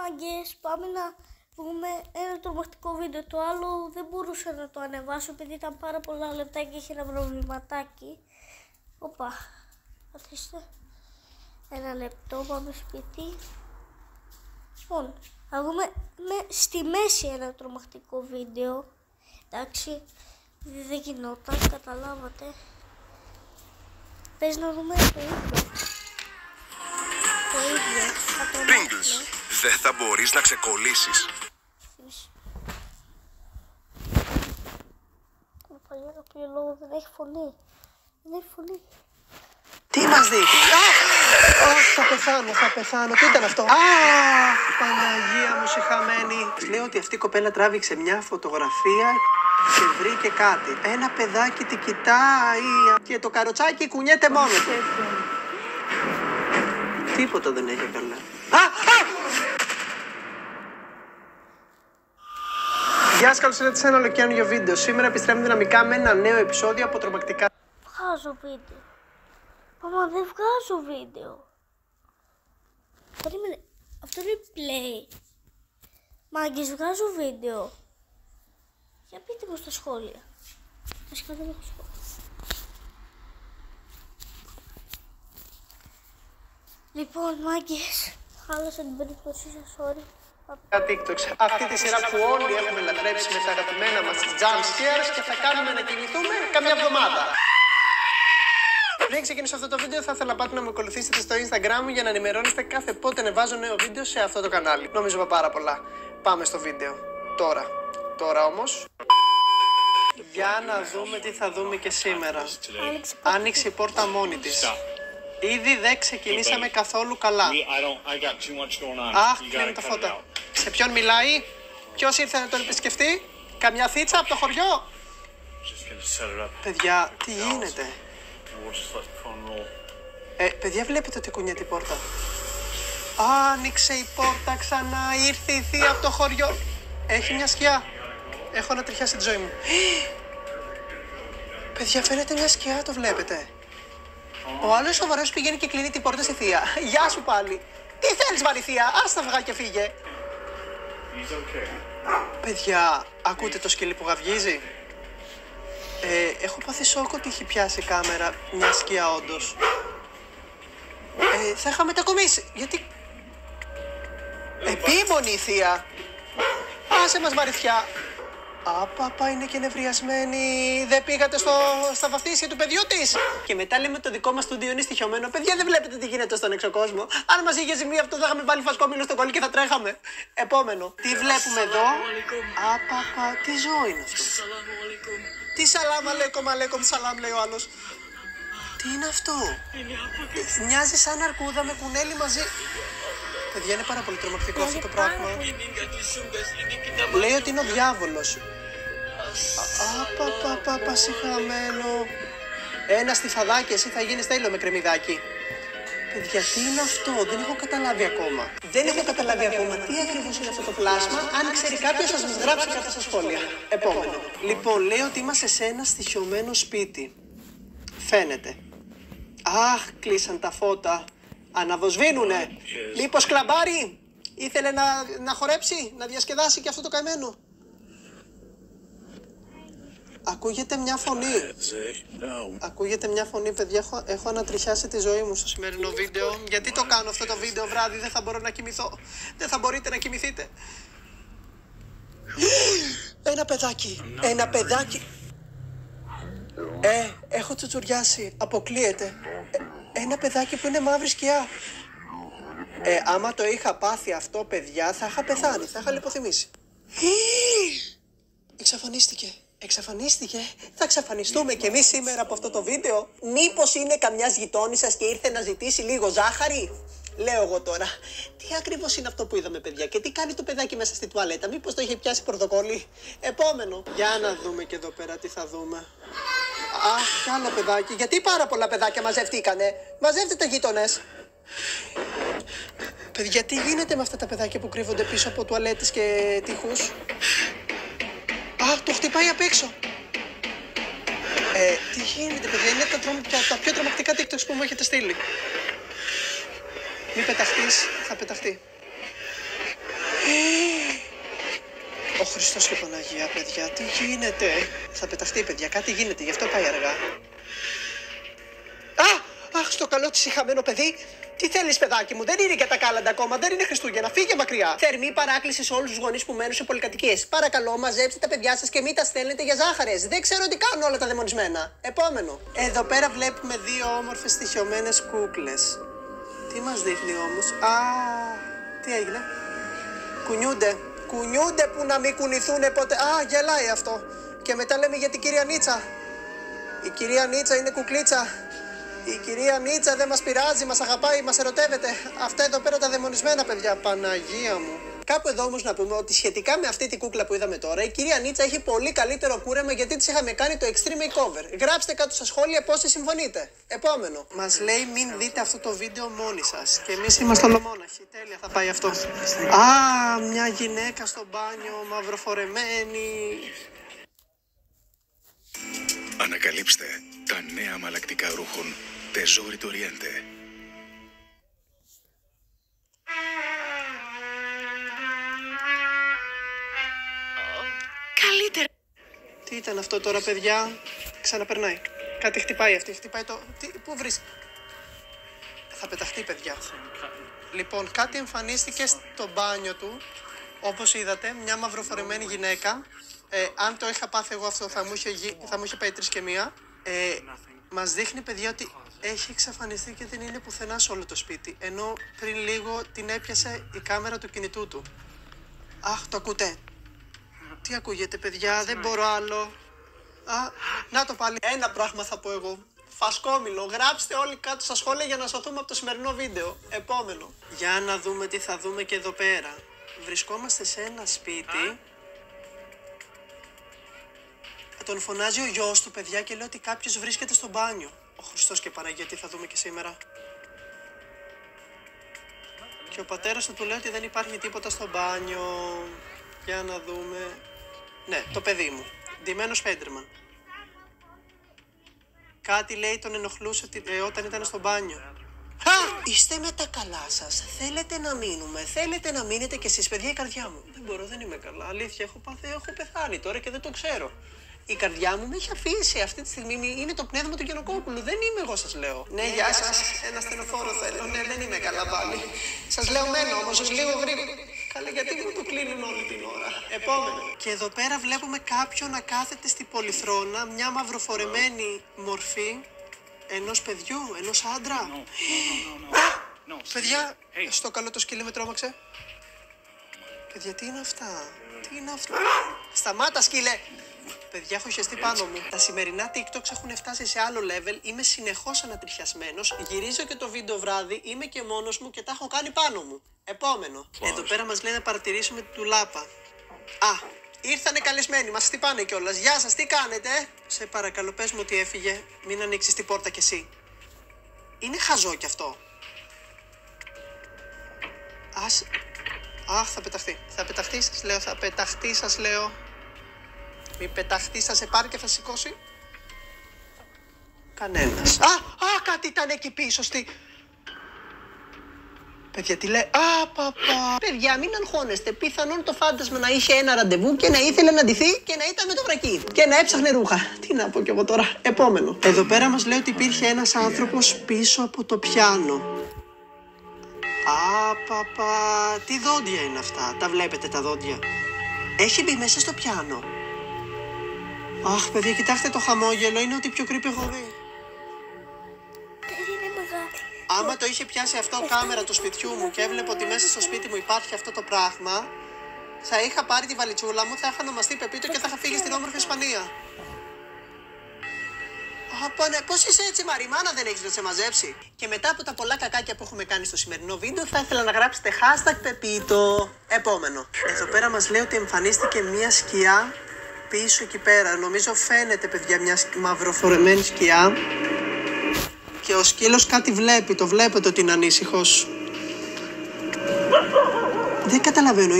Μάγκες, πάμε να δούμε ένα τρομακτικό βίντεο. Το άλλο δεν μπορούσα να το ανεβάσω επειδή ήταν πάρα πολλά λεπτά και είχε ένα προβληματάκι. Οπα, καθίστε. Ένα λεπτό, πάμε σπίτι. Λοιπόν, θα δούμε στη μέση ένα τρομακτικό βίντεο. Εντάξει, δεν γινόταν, καταλάβατε. Πες να δούμε το ίδιο. Το ίδιο. Pringles, δεν θα μπορείς να ξεκολλήσεις. Για κάποιο λόγο δεν έχει φωνή. Δεν έχει φωνή. Τι μας δείχνει? Θα πεθάνω. Τι ήταν αυτό? Παναγία μου συχαμένη. Λέω ότι αυτή η κοπέλα τράβηξε μια φωτογραφία και βρήκε κάτι. Ένα παιδάκι τη κοιτάει και το καροτσάκι κουνιέται μόνο του. Τίποτα δεν έχει καλά. Γεια σας, καλώς ήρθατε σε ένα ολοκαίρινο βίντεο. Σήμερα επιστρέφουμε δυναμικά με ένα νέο επεισόδιο από τρομακτικά. Βγάζω βίντεο. Μαμά, δεν βγάζω βίντεο. Περίμενε. Αυτό είναι play. Μάγκες, βγάζω βίντεο. Για πείτε μου στα σχόλια. Βασικά δεν έχω σχόλια. Λοιπόν, μάγκες, χάλασα την περίπτωσή σας, sorry. TikTok. Αυτή τη σειρά που όλοι έχουμε λατρέψει με τα αγαπημένα μας jump scares και θα κάνουμε να κινηθούμε καμιά εβδομάδα. Πριν ξεκινήσω αυτό το βίντεο, θα ήθελα πάτε να με ακολουθήσετε στο Instagram μου για να ενημερώνεστε κάθε πότε ανεβάζω νέο βίντεο σε αυτό το κανάλι. Νομίζω είπα πάρα πολλά. Πάμε στο βίντεο. Τώρα όμως. Για να δούμε τι θα δούμε και σήμερα. Άνοιξε η πόρτα μόνη της. Ήδη δεν ξεκινήσαμε καθόλου καλά. Αχ, κλείνουν τα φώτα. Σε ποιον μιλάει? Ποιος ήρθε να τον επισκεφτεί? Καμιά θίτσα από το χωριό? Παιδιά, τι γίνεται? Παιδιά, βλέπετε ότι κουνιέται η πόρτα? Άνοιξε η πόρτα ξανά. Ήρθε η θεία από το χωριό. Έχει μια σκιά. Έχω να τριχιάσει τη ζωή μου. Παιδιά, φαίνεται μια σκιά, το βλέπετε? Ο άλλος σοβαρός πηγαίνει και κλείνει την πόρτα στη θεία. Γεια σου πάλι. Τι θέλεις, μαρή θεία? Άστα αυγά και φύγε. Παιδιά, ακούτε το σκυλί που γαυγίζει? Έχω πάθει σόκ ότι έχει πιάσει η κάμερα μια σκιά όντως. Θα είχα μετακομίσει. Γιατί... Επίμονη η θεία. Άσε μας, μαριθιά. Απαπα, είναι και νευριασμένη. Δεν πήγατε στα βαφτίσια του παιδιού της? Και μετά λέμε το δικό μας στούντιο είναι στοιχειωμένο. Παιδιά, δεν βλέπετε τι γίνεται στον έξω κόσμο. Αν μας είχε ζημία αυτό, θα είχαμε βάλει φασκόμηλο στο κολλή και θα τρέχαμε. Επόμενο. Τι βλέπουμε εδώ? Απαπα, τι ζώο είναι αυτό? Τι σαλάμ αλέκομ σαλάμ, λέει ο άλλος. Τι είναι αυτό? Μοιάζει σαν αρκούδα με κουνέλι μαζί. Παιδιά, είναι πάρα πολύ τρομακτικό αυτό το πράγμα. Λέει ότι είναι ο διάβολος. Απαπαπαπα, συχαμένο. Ένα στιφαδάκι, εσύ θα γίνεις τέλειο με κρεμμυδάκι. Παιδιά, τι είναι αυτό? Δεν έχω καταλάβει ακόμα. Τι ακριβώς είναι αυτό το πλάσμα. Αν ξέρει κάποιος, σας μας γράψει κάτω στα σχόλια. Επόμενο. Λοιπόν, λέει ότι είμαστε σε ένα στοιχειωμένο σπίτι. Φαίνεται. Αχ, κλείσαν τα φώτα. Αναβοσβήνουνε. Μήπως κλαμπάρει? Ήθελε να χορέψει, να διασκεδάσει και αυτό το καημένο. Ακούγεται μια φωνή. Παιδιά, έχω ανατριχιάσει τη ζωή μου στο σημερινό βίντεο. Γιατί το κάνω αυτό το βίντεο βράδυ? Δεν θα μπορώ να κοιμηθώ. Δεν θα μπορείτε να κοιμηθείτε. Ένα παιδάκι. Έχω τσουτσουριάσει. Αποκλείεται. Ένα παιδάκι που είναι μαύρη σκιά. Άμα το είχα πάθει αυτό, παιδιά, θα είχα πεθάνει. Θα είχα λιποθυμήσει. Εξαφανίστηκε. Θα εξαφανιστούμε κι εμείς σήμερα από αυτό το βίντεο. Μήπως είναι καμιάς γειτόνισσας και ήρθε να ζητήσει λίγο ζάχαρη? Λέω εγώ τώρα. Τι ακριβώς είναι αυτό που είδαμε, παιδιά? Και τι κάνει το παιδάκι μέσα στη τουαλέτα? Μήπως το είχε πιάσει πορτοκόλλι? Επόμενο. Για να δούμε και εδώ πέρα τι θα δούμε. Αχ, κι άλλο παιδάκι. Γιατί πάρα πολλά παιδάκια μαζευτήκανε? Μαζεύτετε, γείτονες. Παιδιά, τι γίνεται με αυτά τα παιδάκια που κρύβονται πίσω από τουαλέτες και τείχους? Αχ, το χτυπάει απ' έξω. Τι γίνεται, παιδιά? Είναι τα πιο τρομακτικά TikToks που μου έχετε στείλει. Μη πεταχτείς, θα πεταχτεί. Ο Χριστός και Παναγία, παιδιά, τι γίνεται? Θα πεταχτεί, παιδιά, κάτι γίνεται, γι' αυτό πάει αργά. Αχ, στο καλό της χαμένο παιδί. Τι θέλεις, παιδάκι μου, δεν είναι και τα κάλαντα ακόμα, δεν είναι Χριστούγεννα, φύγε μακριά. Θερμή παράκληση σε όλους τους γονείς που μένουν σε πολυκατοικίες. Παρακαλώ, μαζέψτε τα παιδιά σας και μην τα στέλνετε για ζάχαρες. Δεν ξέρω τι κάνουν όλα τα δαιμονισμένα. Επόμενο. Εδώ πέρα βλέπουμε δύο όμορφες στοιχειωμένες κούκλες. Τι μας δείχνει όμως? Τι έγινε? Κουνιούνται που να μην κουνηθούνε ποτέ. Γελάει αυτό. Και μετά λέμε για την κυρία Νίτσα. Η κυρία Νίτσα είναι κουκλίτσα. Η κυρία Νίτσα δεν μας πειράζει, μας αγαπάει, μας ερωτεύεται. Αυτά εδώ πέρα τα δαιμονισμένα, παιδιά. Παναγία μου. Κάπου εδώ όμως να πούμε ότι σχετικά με αυτή την κούκλα που είδαμε τώρα, η κυρία Νίτσα έχει πολύ καλύτερο κούρεμα γιατί της είχαμε κάνει το extreme makeover. Γράψτε κάτω στα σχόλια πόσοι συμφωνείτε. Επόμενο. Μας λέει μην δείτε αυτό το βίντεο μόνοι σας. Και εμείς είμαστε ολομόναχοι. Τέλεια θα πάει αυτό. Μια γυναίκα στο μπάνιο, μαυροφορεμένη. Ανακαλύψτε τα νέα αμαλλακτικά ρούχων Tesori d'Oriente. Καλύτερα. Τι ήταν αυτό τώρα, παιδιά? Ξαναπερνάει. Κάτι χτυπάει αυτή. Χτυπάει το... Πού βρίσκει? Θα πεταχτεί, παιδιά. Λοιπόν, κάτι εμφανίστηκε στο μπάνιο του. Όπως είδατε, μια μαυροφορεμένη γυναίκα. Αν το είχα πάθει εγώ αυτό, θα μου είχε πάει 3 και 1. Μας δείχνει, παιδιά, ότι έχει εξαφανιστεί και δεν είναι πουθενά σε όλο το σπίτι. Ενώ πριν λίγο την έπιασε η κάμερα του κινητού του. Αχ, το ακούτε? Τι ακούγεται, παιδιά? Δεν μπορώ άλλο. Να το πάλι. Ένα πράγμα θα πω εγώ. Φασκόμηλο. Γράψτε όλοι κάτω στα σχόλια για να σωθούμε από το σημερινό βίντεο. Επόμενο. Για να δούμε τι θα δούμε και εδώ πέρα. Βρισκόμαστε σε ένα σπίτι. Τον φωνάζει ο γιος του, παιδιά, και λέει ότι κάποιος βρίσκεται στο μπάνιο. Ο Χριστός και Παναγία, τι θα δούμε και σήμερα. Και ο πατέρας του λέει ότι δεν υπάρχει τίποτα στο μπάνιο. Για να δούμε. Ναι, το παιδί μου. Ντυμένο Σπέντερμαν. Κάτι λέει τον ενοχλούσε όταν ήταν στο μπάνιο. Είστε με τα καλά σας. Θέλετε να μείνουμε? Θέλετε να μείνετε κι εσείς, παιδιά? Η καρδιά μου. Δεν μπορώ, δεν είμαι καλά. Αλήθεια, έχω πεθάνει τώρα και δεν το ξέρω. Η καρδιά μου με έχει αφήσει αυτή τη στιγμή. Είναι το πνεύμα του Γιαννοκόπουλου. Δεν είμαι εγώ, σας λέω. Ναι, γεια σας. Ένα στενοφόρο θέλω. Ναι, δεν είμαι καλά πάλι. Σας λέω μένω όμως, λίγο γρήγορα. Καλά, γιατί μου το κλείνουν όλη την ώρα. Επόμενο. Και εδώ πέρα βλέπουμε κάποιον να κάθεται στη πολυθρόνα, μια μαυροφορεμένη μορφή ενός παιδιού, ενός άντρα. Παιδιά, στο καλό το σκυλί με τρόμαξε. Παιδιά, τι είναι αυτά? Τι είναι αυτά? Σταμάτα, σκύλε! Παιδιά, έχω χεστεί πάνω μου. Τα σημερινά TikToks έχουν φτάσει σε άλλο level. Είμαι συνεχώς ανατριχιασμένος. Γυρίζω και το βίντεο βράδυ. Είμαι και μόνος μου και τα έχω κάνει πάνω μου. Επόμενο. Εδώ πέρα μας λέει να παρατηρήσουμε τη τουλάπα. Ήρθανε καλεσμένοι. Μας χτυπάνε κιόλας. Γεια σας, τι κάνετε? Σε παρακαλώ, πες μου ότι έφυγε. Μην ανοίξεις την πόρτα κι εσύ. Είναι χαζό κι αυτό. Θα πεταχτεί. Θα πεταχτεί, σας λέω. Θα πεταχτεί, σας λέω. Μην πεταχτεί, θα σε πάρει και θα σηκώσει. Κανένας. Κάτι ήταν εκεί πίσω στη... Παιδιά, τι λέει? Παπά. Παιδιά, μην αγχώνεστε. Πιθανόν το φάντασμα να είχε ένα ραντεβού και να ήθελε να ντυθεί και να ήταν με το βρακί. Και να έψαχνε ρούχα. Τι να πω κι εγώ τώρα. Επόμενο. Εδώ πέρα μας λέει ότι υπήρχε ένας άνθρωπος πίσω από το πιάνο. Παπά. Τι δόντια είναι αυτά? Τα βλέπετε τα δόντια? Έχει μπει μέσα στο πιάνο. Αχ, παιδιά, κοιτάξτε το χαμόγελο. Είναι ό,τι πιο creepy έχω δει. Άμα το είχε πιάσει αυτό κάμερα του σπιτιού μου και έβλεπε ότι μέσα στο σπίτι μου υπάρχει αυτό το πράγμα, θα είχα πάρει τη βαλιτσούλα μου, θα είχα ονομαστεί Πεπίτο και θα είχα φύγει στην όμορφη Ισπανία. Πώς είσαι έτσι, Μαριμάνα, δεν έχεις να σε μαζέψει? Και μετά από τα πολλά κακάκια που έχουμε κάνει στο σημερινό βίντεο, θα ήθελα να γράψετε hashtag Πεπίτο. Επόμενο. Εδώ πέρα μας λέει ότι εμφανίστηκε μια σκιά πίσω εκεί πέρα. Νομίζω φαίνεται, παιδιά, μια μαυροφορεμένη σκιά. Και ο σκύλος κάτι βλέπει, το βλέπετε ότι είναι ανήσυχος. Δεν καταλαβαίνω,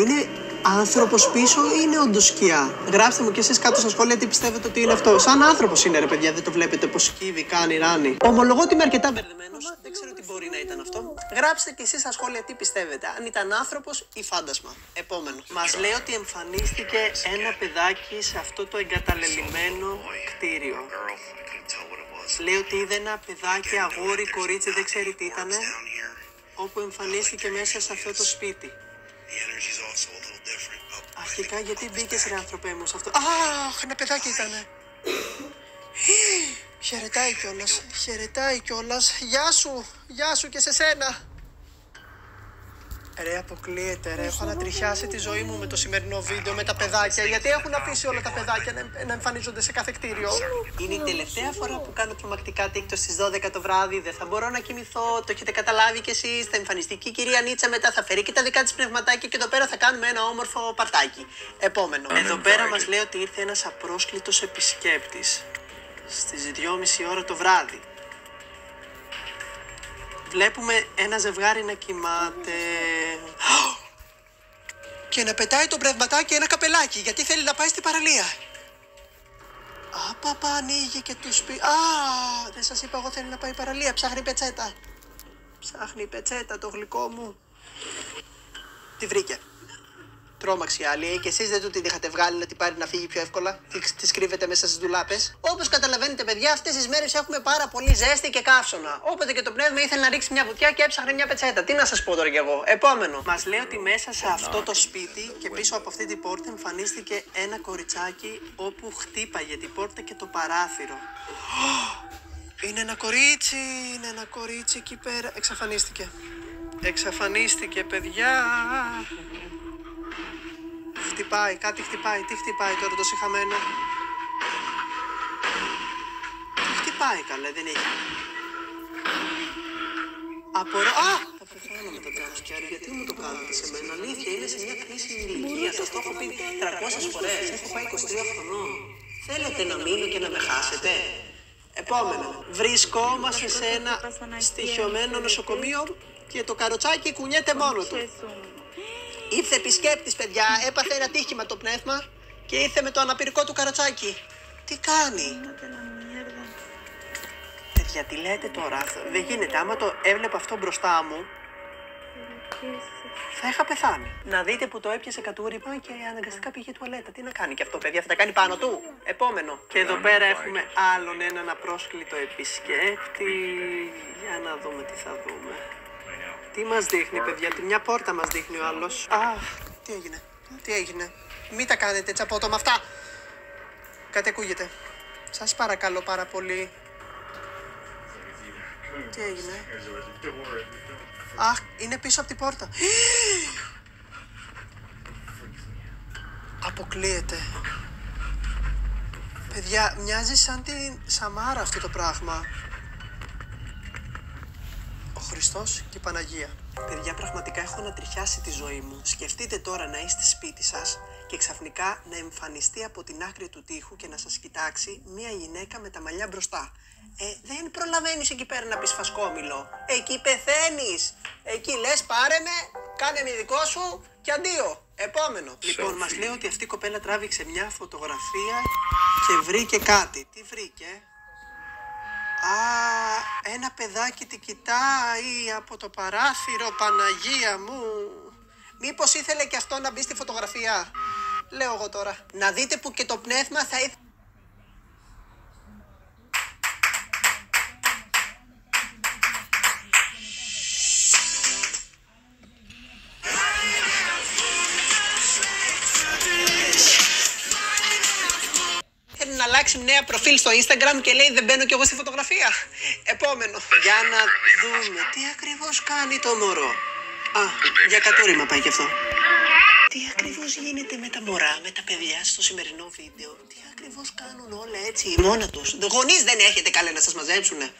άνθρωπος πίσω ή είναι όντως σκιά? Γράψτε μου κι εσείς κάτω στα σχόλια τι πιστεύετε ότι είναι αυτό. Σαν άνθρωπος είναι, ρε παιδιά, δεν το βλέπετε πως σκύβει, κάνει, ράνει. Ομολογώ ότι είμαι αρκετά μπερδεμένος. Δεν ξέρω τι μπορεί να ήταν αυτό. Γράψτε κι εσείς στα σχόλια τι πιστεύετε. Αν ήταν άνθρωπος ή φάντασμα. Επόμενο. Μας λέει ότι εμφανίστηκε ένα παιδάκι σε αυτό το εγκαταλελειμμένο κτίριο. Λέει ότι είδε ένα παιδάκι, αγόρι, κορίτσι, δεν ξέρει τι ήτανε, όπου εμφανίστηκε μέσα σε αυτό το σπίτι. Αρχικά γιατί μπήκες, ρε άνθρωπέ μου, σε αυτό? Αχ, ένα παιδάκι ήτανε. Χαιρετάει κιόλας. Γεια σου και σε σένα. Ρε, αποκλείεται, ρε. Έχω ανατριχιάσει τη ζωή μου με το σημερινό βίντεο με τα παιδάκια. Γιατί έχουν αφήσει όλα τα παιδάκια να εμφανίζονται σε κάθε κτίριο. Είναι η τελευταία φορά που κάνω τρομακτικά TikTok στις 12 το βράδυ. Δεν θα μπορώ να κοιμηθώ. Το έχετε καταλάβει κι εσείς. Θα εμφανιστεί και η κυρία Νίτσα μετά. Θα φέρει και τα δικά της πνευματάκια. Και εδώ πέρα θα κάνουμε ένα όμορφο παρτάκι. Επόμενο. Εδώ πέρα μας λέει ότι ήρθε ένας απρόσκλητος επισκέπτης στις 2:30 ώρα το βράδυ. Βλέπουμε ένα ζευγάρι να κοιμάται και να πετάει το πνευματάκι ένα καπελάκι γιατί θέλει να πάει στην παραλία. Παπα, ανοίγει και του πει. Δεν σας είπα εγώ θέλει να πάει παραλία. Ψάχνει πετσέτα. Ψάχνει πετσέτα το γλυκό μου. Τη βρήκε. Τρόμαξε η άλλη, και εσείς δεν του την είχατε βγάλει να την πάρει να φύγει πιο εύκολα. Τη κρύβετε μέσα στις ντουλάπες. Όπως καταλαβαίνετε, παιδιά, αυτές τις μέρες έχουμε πάρα πολύ ζέστη και καύσωνα. Όποτε και το πνεύμα ήθελε να ρίξει μια βουτιά και έψαχνε μια πετσέτα. Τι να σας πω τώρα κι εγώ. Επόμενο. Μας λέει ότι μέσα σε αυτό το σπίτι και πίσω από αυτή την πόρτα εμφανίστηκε ένα κοριτσάκι όπου χτύπαγε την πόρτα και το παράθυρο. Είναι ένα κορίτσι εκεί πέρα. Εξαφανίστηκε, παιδιά. Χτυπάει, κάτι χτυπάει. Τι χτυπάει τώρα το σιχαμένο? Τι χτυπάει, καλέ, δεν έχει. Απορώ. Θα πεθάνω με το jumpscare. Γιατί μου το κάνετε σε μένα? Αλήθεια, είναι σε μια κρίσιμη ηλικία. Σας το έχω πει 300 φορές. Έχω πάει 23 χρονών. Θέλετε να μείνω και να με χάσετε? Επόμενο. Βρισκόμαστε σε ένα στοιχειωμένο νοσοκομείο και το καροτσάκι κουνιέται μόνο του. Ήρθε επισκέπτης, παιδιά, έπαθε ένα τύχημα το πνεύμα και ήρθε με το αναπηρικό του καροτσάκι. Τι κάνει? Παιδιά, τι λέτε τώρα? Δεν γίνεται, άμα το έβλεπα αυτό μπροστά μου, θα είχα πεθάνει. Να δείτε που το έπιασε κατούριμα και αναγκαστικά πήγε τουαλέτα. Τι να κάνει και αυτό, παιδιά, θα τα κάνει πάνω του? Επόμενο. Και εδώ πέρα έχουμε άλλον έναν απρόσκλητο επισκέπτη. Για να δούμε τι θα δούμε. Τι μας δείχνει, παιδιά? Τη μια πόρτα μας δείχνει ο άλλος. Τι έγινε? Μην τα κάνετε έτσι απότομα αυτά. Κάτι ακούγεται. Σας παρακαλώ πάρα πολύ. Τι έγινε? Είναι πίσω από την πόρτα. Αποκλείεται. Παιδιά, μοιάζει σαν την Σαμάρα αυτό το πράγμα. Ο Χριστός και η Παναγία. Παιδιά, πραγματικά έχω ανατριχιάσει τη ζωή μου. Σκεφτείτε τώρα να είστε σπίτι σας και ξαφνικά να εμφανιστεί από την άκρη του τοίχου και να σας κοιτάξει μια γυναίκα με τα μαλλιά μπροστά. Δεν προλαβαίνεις εκεί πέρα να πεις φασκόμηλο. Εκεί πεθαίνεις. Εκεί λες πάρε με, κάνε με δικό σου και αντίο. Επόμενο. Λοιπόν, μας λέει ότι αυτή η κοπέλα τράβηξε μια φωτογραφία και βρήκε κάτι. Τι βρήκε? Ένα παιδάκι τη κοιτάει από το παράθυρο, Παναγία μου. Μήπως ήθελε και αυτό να μπει στη φωτογραφία? Λέω εγώ τώρα. Να δείτε που και το πνεύμα θα ήθελε. Να αλλάξει νέα προφίλ στο Instagram και λέει δεν μπαίνω κι εγώ στη φωτογραφία. Επόμενο. Για να δούμε τι ακριβώς κάνει το μωρό. Για κατούριμα πάει κι αυτό. Τι ακριβώς γίνεται με τα μωρά, με τα παιδιά στο σημερινό βίντεο? Τι ακριβώς κάνουν όλα έτσι μόνα τους? Γονείς δεν έχετε, καλέ, να σας μαζέψουνε?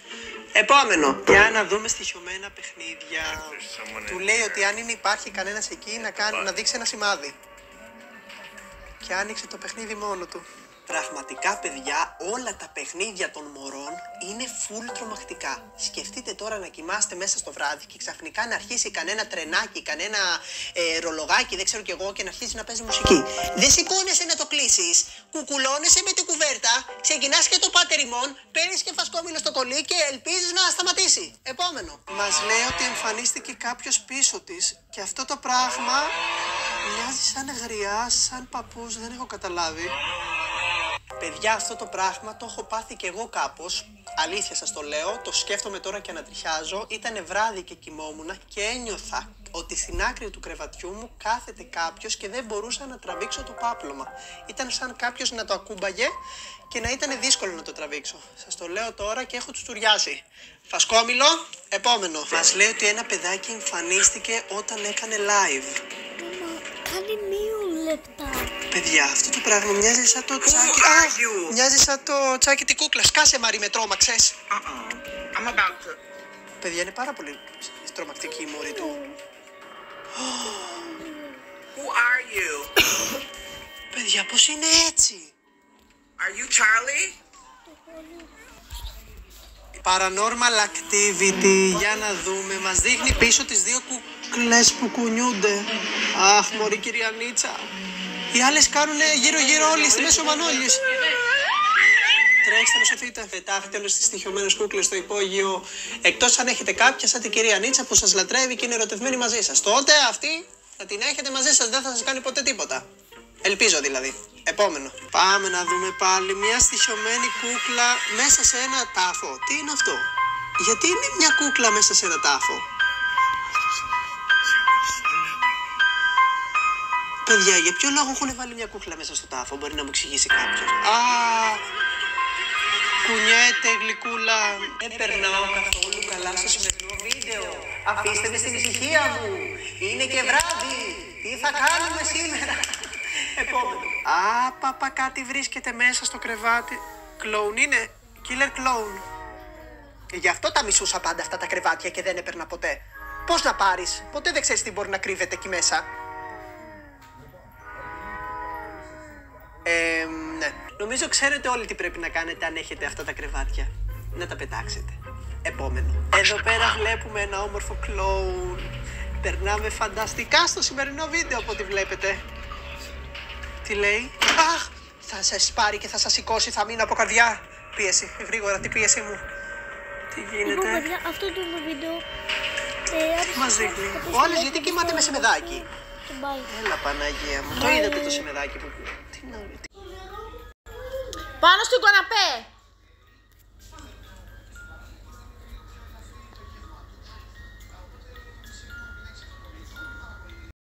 Επόμενο. Για να δούμε στοιχειωμένα παιχνίδια. Του λέει ότι αν υπάρχει κανένας εκεί να δείξει ένα σημάδι. Και άνοιξε το παιχνίδι μόνο του. Πραγματικά, παιδιά, όλα τα παιχνίδια των μωρών είναι full τρομακτικά. Σκεφτείτε τώρα να κοιμάστε μέσα στο βράδυ και ξαφνικά να αρχίσει κανένα τρενάκι, κανένα ρολογάκι, δεν ξέρω κι εγώ, και να αρχίσει να παίζει μουσική. Δεν σηκώνεσαι να το κλείσεις, κουκουλώνεσαι με την κουβέρτα, ξεκινάς και το πάτεριμον, παίρνεις και φασκόμηλο στο κολλή και ελπίζεις να σταματήσει. Επόμενο. Μας λέει ότι εμφανίστηκε κάποιος πίσω της και αυτό το πράγμα μοιάζει σαν γριά, σαν παππούς, δεν έχω καταλάβει. Παιδιά, αυτό το πράγμα το έχω πάθει και εγώ κάπως. Αλήθεια σας το λέω, το σκέφτομαι τώρα και ανατριχιάζω. Ήτανε βράδυ και κοιμόμουν και ένιωθα ότι στην άκρη του κρεβατιού μου κάθεται κάποιος και δεν μπορούσα να τραβήξω το πάπλωμα. Ήταν σαν κάποιος να το ακούμπαγε και να ήταν δύσκολο να το τραβήξω. Σας το λέω τώρα και έχω τσουστουριάσει. Φασκόμηλο, επόμενο. Μας λέει ότι ένα παιδάκι εμφανίστηκε όταν έκανε live. Κάνει 2 λεπτά. Παιδιά, αυτό το πράγμα μοιάζει σαν το τσάκι. Μοιάζει σαν το τσάκι την κούκλα. Σκάσε, Μαρή, με τρόμαξες. I'm about to. Παιδιά, είναι πάρα πολύ τρομακτική η μόρη του. Who are you? Παιδιά, πώς είναι έτσι? Are you Charlie? Paranormal Activity, για να δούμε. Μας δείχνει πίσω τις 2 κούκλες που κουνιούνται. Αχ, μωρή Κυριανίτσα. Οι άλλες κάνουν γύρω-γύρω όλοι στη Μέσο Μανώλης. Τρέξτε να σωθείτε. Πετάχτε όλες τις στοιχειωμένες κούκλες στο υπόγειο. Εκτός αν έχετε κάποια σαν την κυρία Νίτσα που σας λατρεύει και είναι ερωτευμένη μαζί σας. Τότε αυτή θα την έχετε μαζί σας, δεν θα σας κάνει ποτέ τίποτα. Ελπίζω δηλαδή. Επόμενο. Πάμε να δούμε πάλι μια στοιχειωμένη κούκλα μέσα σε ένα τάφο. Τι είναι αυτό? Γιατί είναι μια κούκλα μέσα σε ένα τάφο? Παιδιά, για ποιο λόγο έχουν βάλει μια κούκλα μέσα στο τάφο? Μπορεί να μου εξηγήσει κάποιος. Κουνιέται γλυκούλα. Δεν περνάω καθόλου καλά στο σημερινό βίντεο. Αφήστε με στην ησυχία μου. Είναι και βράδυ. Τι θα κάνουμε σήμερα? Επόμενο. Παπα, κάτι βρίσκεται μέσα στο κρεβάτι. Κλόουν είναι. Killer clown. Γι' αυτό τα μισούσα πάντα αυτά τα κρεβάτια και δεν έπαιρνα ποτέ. Πώς να πάρεις? Ποτέ δεν ξέρεις τι μπορεί να κρύβεται εκεί μέσα. Ναι. Νομίζω ξέρετε όλοι τι πρέπει να κάνετε αν έχετε αυτά τα κρεβάτια. Να τα πετάξετε. Επόμενο. Εδώ πέρα βλέπουμε ένα όμορφο κλόουν. Περνάμε φανταστικά στο σημερινό βίντεο από ό,τι βλέπετε. Τι λέει? Αχ! Θα σας πάρει και θα σας σηκώσει, θα μείνω από καρδιά. Πίεση, γρήγορα, την πίεση μου. Τι γίνεται? Λοιπόν, παιδιά, αυτό ήταν το βίντεο. Μας δείχνει. Ο άλλος γιατί κοιμάται με σεμεδάκι? Bye. Έλα, Παναγία μου. Το είδατε το σεμεδάκι που... Τι να... Πάνω στον καναπέ!